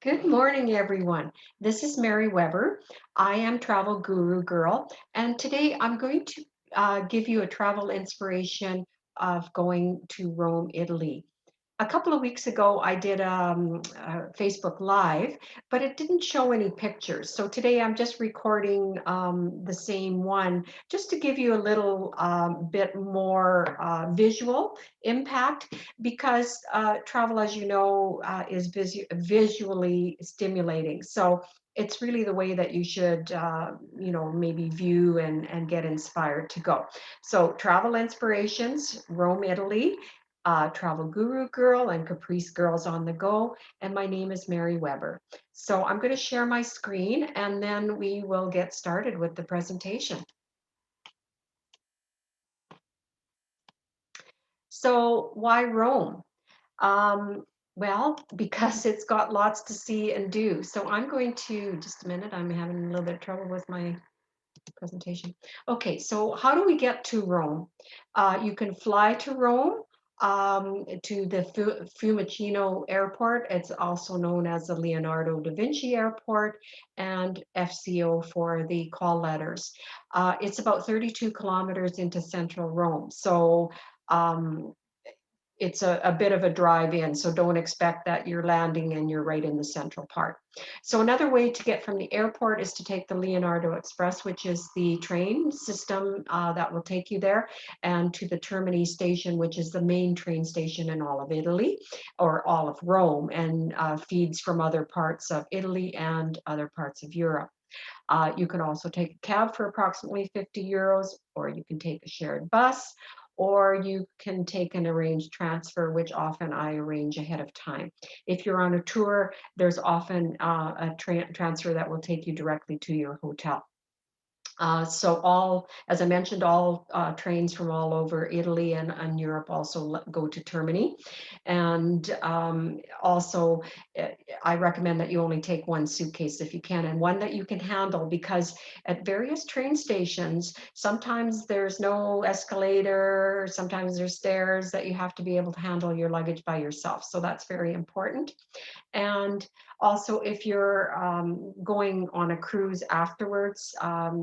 Good morning, everyone. This is Mary Weber. I am Travel Guru Girl, and today I'm going to give you a travel inspiration of going to Rome, Italy. A couple of weeks ago, I did a Facebook Live, but it didn't show any pictures. So today I'm just recording the same one just to give you a little bit more visual impact because travel, as you know, is visually stimulating. So it's really the way that you should, maybe view and get inspired to go. So travel inspirations, Rome, Italy, Travel Guru Girl and Caprice Girls on the Go. And my name is Mary Weber. So I'm going to share my screen and then we will get started with the presentation. So why Rome? Well, because it's got lots to see and do. So I'm going to, just a minute, I'm having a little bit of trouble with my presentation. Okay, so how do we get to Rome? You can fly to Rome, to the Fiumicino Airport. It's also known as the Leonardo da Vinci Airport, and FCO for the call letters. It's about 32 kilometers into central Rome. So um, it's a bit of a drive in, so don't expect that you're landing and you're right in the central part. So another way to get from the airport is to take the Leonardo Express, which is the train system that will take you there, and to the Termini station, which is the main train station in all of Italy, or all of Rome, and feeds from other parts of Italy and other parts of Europe. You can also take a cab for approximately 50 euros, or you can take a shared bus, or you can take an arranged transfer, which often I arrange ahead of time. If you're on a tour, there's often a transfer that will take you directly to your hotel. So as I mentioned, all trains from all over Italy and Europe also go to Termini. And also, uh, I recommend that you only take one suitcase if you can, and one that you can handle, because at various train stations, sometimes there's no escalator, sometimes there's stairs that you have to be able to handle your luggage by yourself. So that's very important. And also, if you're going on a cruise afterwards,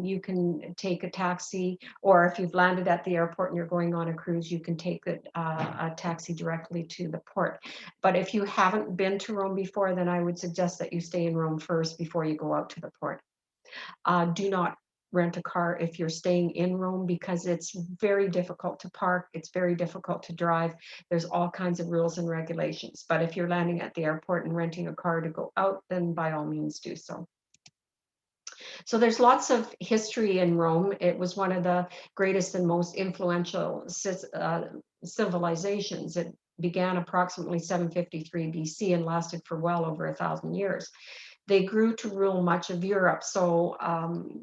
you can take a taxi, or if you've landed at the airport and you're going on a cruise, you can take a taxi directly to the port. But if you haven't been to Rome before, then I would suggest that you stay in Rome first before you go out to the port. Do not rent a car if you're staying in Rome, because it's very difficult to park. It's very difficult to drive. There's all kinds of rules and regulations. But if you're landing at the airport and renting a car to go out, then by all means do so. So there's lots of history in Rome. It was one of the greatest and most influential civilizations. It began approximately 753 BC and lasted for well over 1,000 years. They grew to rule much of Europe, so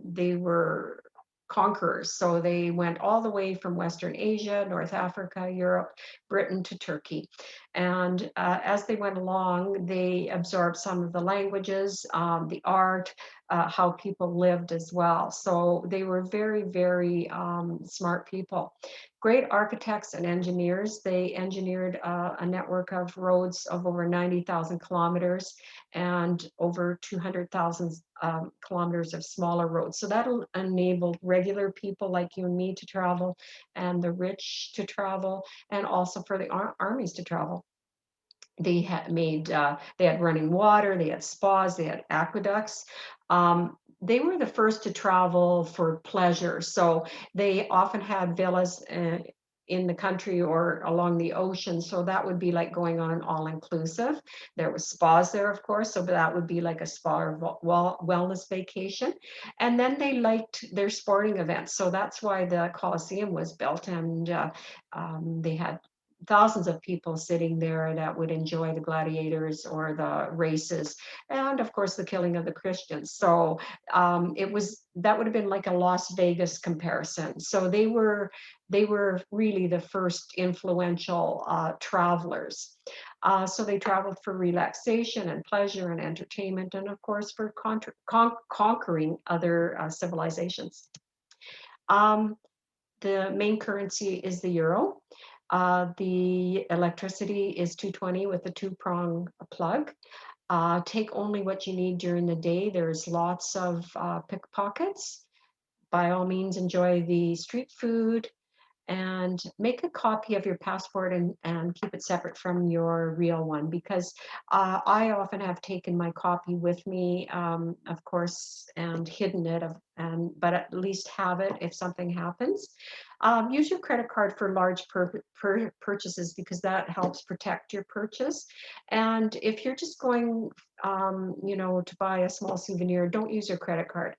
they were conquerors. So they went all the way from Western Asia, North Africa, Europe, Britain to Turkey. And as they went along, they absorbed some of the languages, the art, how people lived as well. So they were very, very smart people. Great architects and engineers. They engineered a network of roads of over 90,000 kilometers and over 200,000 kilometers of smaller roads. So that enabled regular people like you and me to travel, and the rich to travel, and also for the armies to travel. They had running water, they had spas, they had aqueducts. They were the first to travel for pleasure. So they often had villas in the country or along the ocean. So that would be like going on an all-inclusive. There was spas there, of course. So that would be like a spa or wellness vacation. And then they liked their sporting events. So that's why the Colosseum was built. And they had thousands of people sitting there that would enjoy the gladiators or the races, and of course the killing of the Christians. So that would have been like a Las Vegas comparison. So they were really the first influential travelers. So they traveled for relaxation and pleasure and entertainment, and of course for conquering other civilizations. Um, the main currency is the euro. The electricity is 220 with a two-prong plug. Take only what you need during the day. There's lots of pickpockets. By all means, enjoy the street food and make a copy of your passport and keep it separate from your real one because I often have taken my copy with me, of course, and hidden it, but at least have it if something happens. Use your credit card for large purchases because that helps protect your purchase. And if you're just going, to buy a small souvenir, don't use your credit card.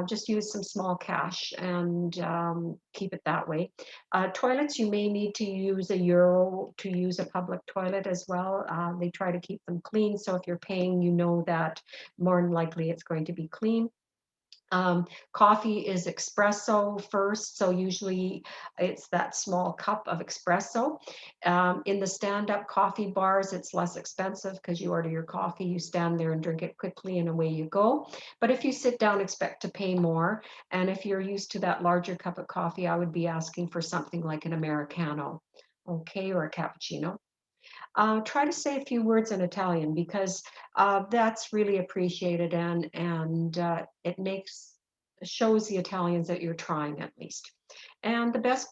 Just use some small cash and keep it that way. Toilets, you may need to use a euro to use a public toilet as well. They try to keep them clean. So if you're paying, you know that more than likely it's going to be clean. Coffee is espresso first, so usually it's that small cup of espresso. In the stand-up coffee bars, it's less expensive because you order your coffee, you stand there and drink it quickly, and away you go. But if you sit down, expect to pay more. And if you're used to that larger cup of coffee, I would be asking for something like an Americano, okay, or a cappuccino. Try to say a few words in Italian because that's really appreciated and it shows the Italians that you're trying at least. And the best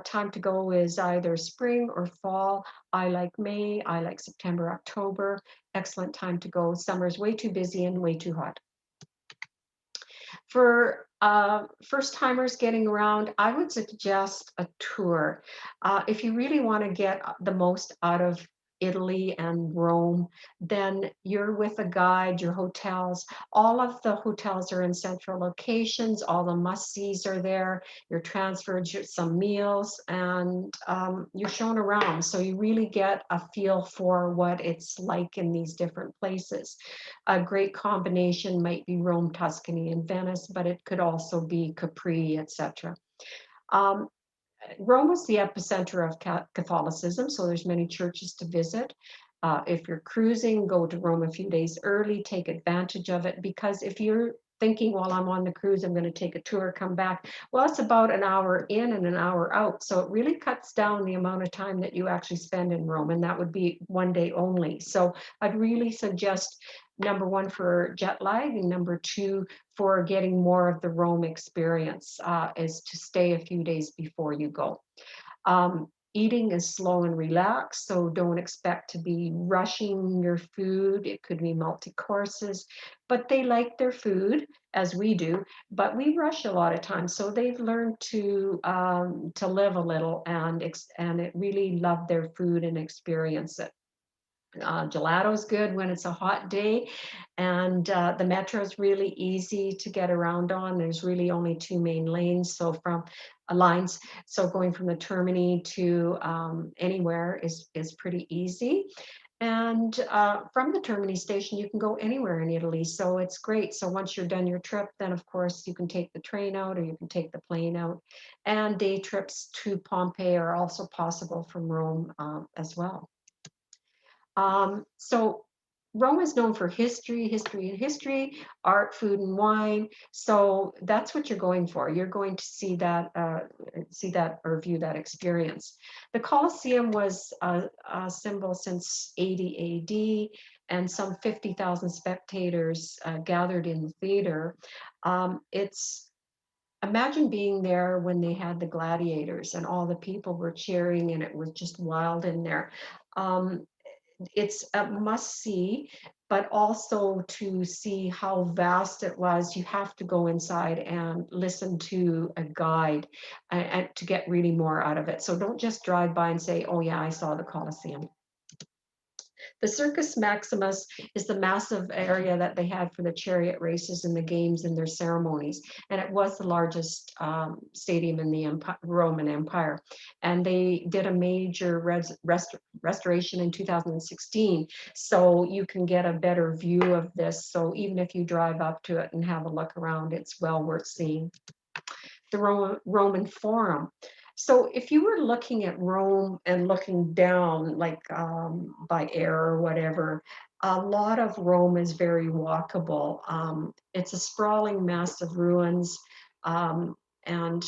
time to go is either spring or fall. I like May, I like September, October. Excellent time to go. Summer's way too busy and way too hot. For first timers getting around, I would suggest a tour. If you really want to get the most out of Italy and Rome, then you're with a guide, your hotels. All of the hotels are in central locations, all the must-sees are there. You're transferred some meals and you're shown around. So you really get a feel for what it's like in these different places. A great combination might be Rome, Tuscany, and Venice, but it could also be Capri, etc. Um, Rome was the epicenter of Catholicism, so there's many churches to visit. If you're cruising, go to Rome a few days early, take advantage of it, because if you're thinking, well, I'm on the cruise, I'm going to take a tour, come back, well, it's about an hour in and an hour out. So it really cuts down the amount of time that you actually spend in Rome, and that would be one day only. So I'd really suggest number one for jet lag, and number two for getting more of the Rome experience is to stay a few days before you go. Eating is slow and relaxed, so don't expect to be rushing your food. It could be multi-courses, but they like their food as we do, but we rush a lot of times. So they've learned to live a little and it really love their food and experience it. Gelato is good when it's a hot day, and the metro is really easy to get around on. There's really only two main lanes, so from lines. So going from the Termini to anywhere is pretty easy. And from the Termini station, you can go anywhere in Italy, so it's great. So once you're done your trip, then of course you can take the train out or you can take the plane out. And day trips to Pompeii are also possible from Rome as well. So Rome is known for history, art, food, and wine. So that's what you're going for. You're going to see that or view that experience. The Colosseum was a symbol since 80 AD, and some 50,000 spectators gathered in the theater. It's Imagine being there when they had the gladiators and all the people were cheering and it was just wild in there. Um, it's a must see, but also to see how vast it was, you have to go inside and listen to a guide and to get really more out of it. So don't just drive by and say, oh yeah, I saw the Colosseum. The Circus Maximus is the massive area that they had for the chariot races and the games and their ceremonies. And it was the largest stadium in the Roman Empire. And they did a major restoration in 2016. So you can get a better view of this. So even if you drive up to it and have a look around, it's well worth seeing. The Roman Forum. So if you were looking at Rome and looking down, like by air or whatever, a lot of Rome is very walkable. It's a sprawling mass of ruins, and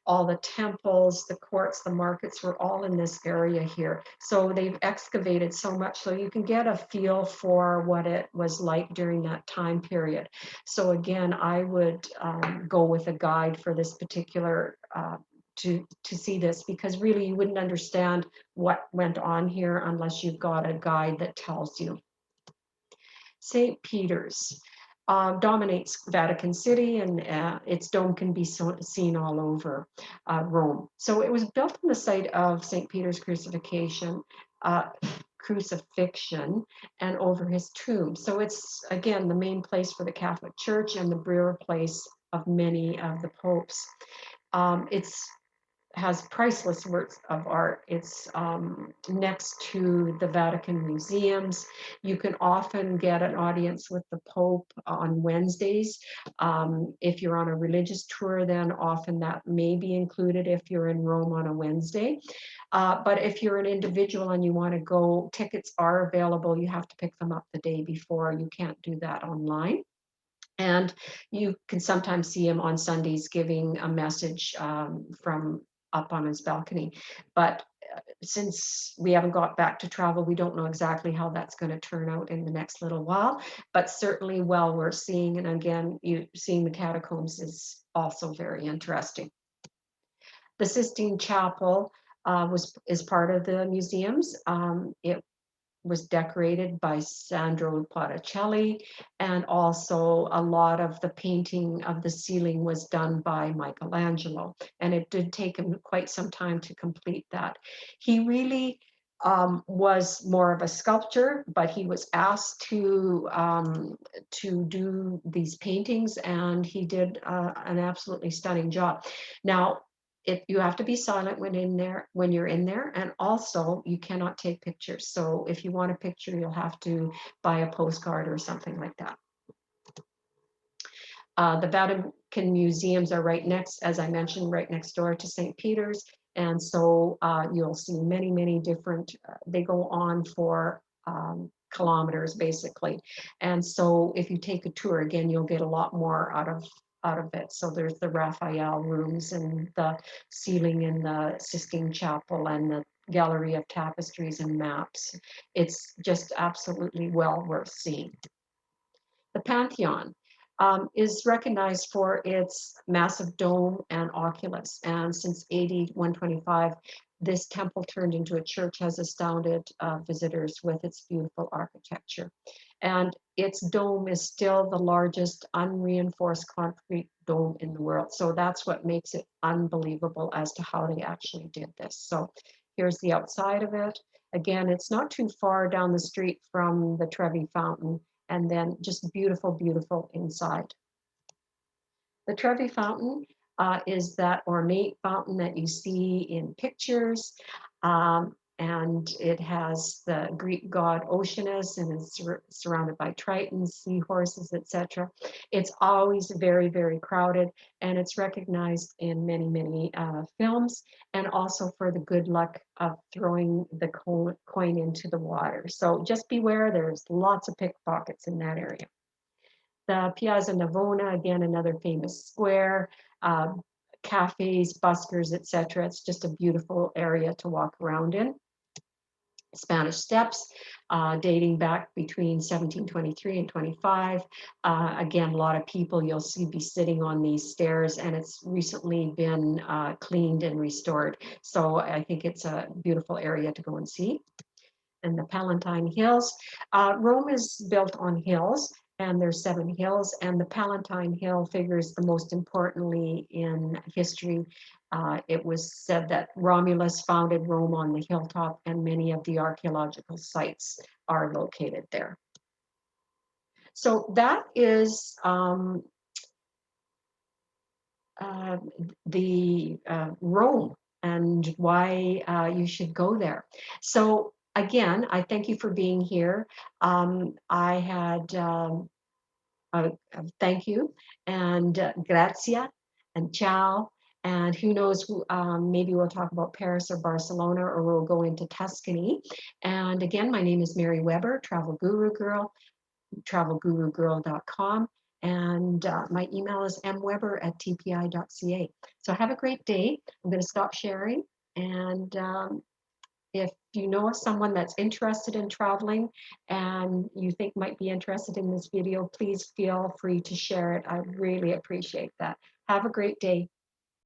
all the temples, the courts, the markets were all in this area here. So they've excavated so much, so you can get a feel for what it was like during that time period. So again, I would go with a guide for this particular to see this, because really you wouldn't understand what went on here unless you've got a guide that tells you. St. Peter's dominates Vatican City, and its dome can be seen all over Rome. So it was built on the site of St. Peter's crucifixion, and over his tomb. So it's, again, the main place for the Catholic Church and the burial place of many of the popes. It's has priceless works of art. It's next to the Vatican museums. You can often get an audience with the Pope on Wednesdays. If you're on a religious tour, then often that may be included if you're in Rome on a Wednesday. But if you're an individual and you want to go, tickets are available. You have to pick them up the day before. You can't do that online. And you can sometimes see him on Sundays giving a message from up on his balcony. But since we haven't got back to travel, we don't know exactly how that's going to turn out in the next little while, but certainly well worth seeing. And again, seeing the catacombs is also very interesting. The Sistine Chapel is part of the museums. It was decorated by Sandro Botticelli, and also a lot of the painting of the ceiling was done by Michelangelo, and it did take him quite some time to complete that. He really was more of a sculptor, but he was asked to do these paintings, and he did an absolutely stunning job. Now, you have to be silent when you're in there, and also you cannot take pictures. So if you want a picture, you'll have to buy a postcard or something like that. The Vatican museums are right next, as I mentioned, right next door to St. Peter's, and so you'll see many, many different. They go on for kilometers basically, and so if you take a tour, again, you'll get a lot more out of it. So there's the Raphael rooms and the ceiling in the Sistine Chapel and the gallery of tapestries and maps. It's just absolutely well worth seeing. The Pantheon is recognized for its massive dome and oculus, and since AD 125, this temple turned into a church has astounded visitors with its beautiful architecture. And its dome is still the largest unreinforced concrete dome in the world. So that's what makes it unbelievable as to how they actually did this. So here's the outside of it. Again, it's not too far down the street from the Trevi Fountain, and then just beautiful, beautiful inside. The Trevi Fountain is that ornate fountain that you see in pictures. And it has the Greek god Oceanus, and is surrounded by tritons, seahorses, etc. It's always very, very crowded, and it's recognized in many, many films, and also for the good luck of throwing the coin into the water. So just beware, there's lots of pickpockets in that area. The Piazza Navona, again, another famous square, cafes, buskers, etc. It's just a beautiful area to walk around in. Spanish steps dating back between 1723 and 25. Again, a lot of people you'll see be sitting on these stairs, and it's recently been cleaned and restored. So I think it's a beautiful area to go and see. And the Palatine Hills. Rome is built on hills, and there's 7 hills, and the Palatine Hill figures the most importantly in history. It was said that Romulus founded Rome on the hilltop, and many of the archaeological sites are located there. So that is the Rome and why you should go there. So again, I thank you for being here. I had thank you, and grazia, and ciao. And who knows, maybe we'll talk about Paris or Barcelona, or we'll go into Tuscany. And again, my name is Mary Weber, Travel Guru Girl, travelgurugirl.com. And my email is mweber@tpi.ca. So have a great day. I'm going to stop sharing. And if you know of someone that's interested in traveling and you think might be interested in this video, please feel free to share it. I really appreciate that. Have a great day.